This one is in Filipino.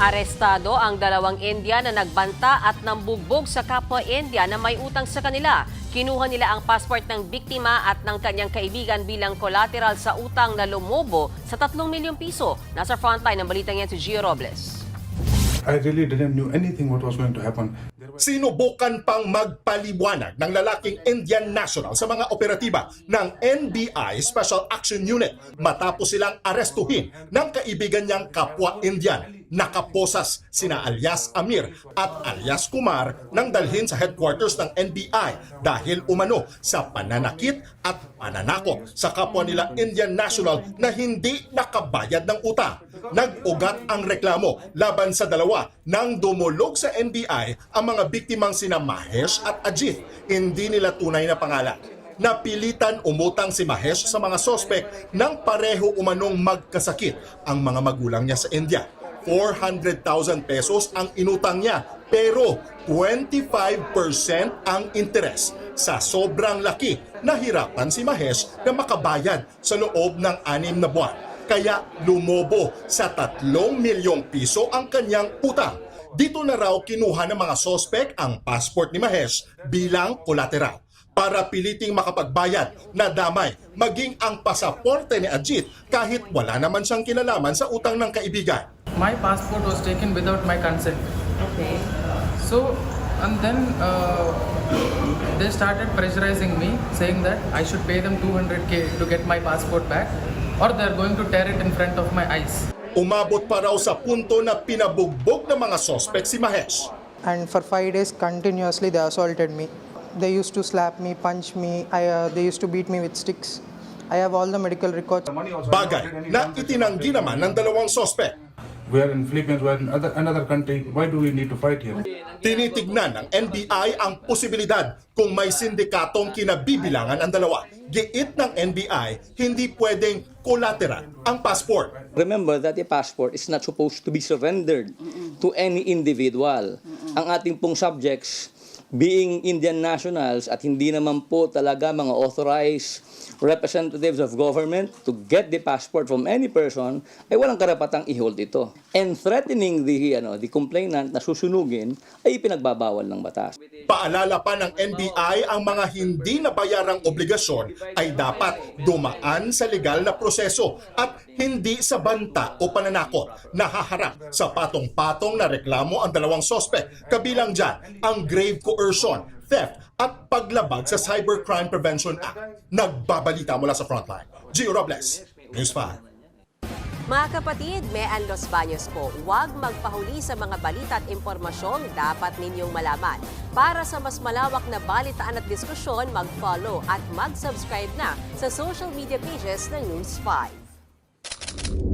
Arestado ang dalawang Indian na nagbanta at nambugbog sa kapwa Indian na may utang sa kanila. Kinuha nila ang passport ng biktima at ng kanyang kaibigan bilang collateral sa utang na lumobo sa 3 milyong piso. Nasa frontline ng balitang yan si Gio Robles. I really didn't know anything what was going to happen. Sinubukan pang magpaliwanag ng lalaking Indian national sa mga operatiba ng NBI Special Action Unit matapos silang arestuhin ng kaibigan niyang kapwa Indian. Nakaposas sina alias Amir at alias Kumar nang dalhin sa headquarters ng NBI dahil umano sa pananakit at pananakot sa kapwa nila Indian national na hindi nakabayad ng utang. Nag-ugat ang reklamo laban sa dalawa nang dumulog sa NBI ang mga biktimang sina Mahesh at Ajit. Hindi nila tunay na pangalan. Napilitan umutang si Mahesh sa mga sospek nang pareho umanong magkasakit ang mga magulang niya sa India. 400,000 pesos ang inutang niya pero 25% ang interes. Sa sobrang laki, nahirapan si Mahesh na makabayad sa loob ng 6 na buwan. Kaya lumobo sa 3 milyong piso ang kanyang utang. Dito na raw kinuha ng mga sospek ang passport ni Mahesh bilang collateral para piliting makapagbayad na damay maging ang pasaporte ni Ajit kahit wala naman siyang kinalaman sa utang ng kaibigan. My passport was taken without my consent. Okay. So, and then they started pressurizing me, saying that I should pay them 200k to get my passport back, or they're going to tear it in front of my eyes. Umabot pa raw sa punto na pinabugbog ng mga sospek si Mahesh. And for 5 days continuously they assaulted me. They used to slap me, punch me, they used to beat me with sticks. I have all the medical records. Bagay na itinanggi naman ng dalawang sospek. We are in Philippines, we are in another country. Why do we need to fight here? Tinitignan ng NBI ang posibilidad kung may sindikatong kinabibilangan ang dalawa. Giit ng NBI, hindi pwedeng collateral ang passport. Remember that a passport is not supposed to be surrendered to any individual. Ang ating pong subjects being Indian nationals at hindi naman po talaga mga authorized representatives of government to get the passport from any person ay walang karapatang i-hold ito. And threatening the complainant na susunugin ay ipinagbabawal ng batas. Paalala pa ng NBI ang mga hindi nabayarang obligasyon ay dapat dumaan sa legal na proseso at hindi sa banta o pananakot. Nahaharap sa patong-patong na reklamo ang dalawang sospek. Kabilang dyan ang grave coercion, theft at paglabag sa Cybercrime Prevention Act. Nagbabalita mula sa Frontline. Gio Robles, News 5. Mga kapatid, Mean Los Baños po, huwag magpahuli sa mga balita at impormasyong dapat ninyong malaman. Para sa mas malawak na balitaan at diskusyon, mag-follow at mag-subscribe na sa social media pages ng News 5.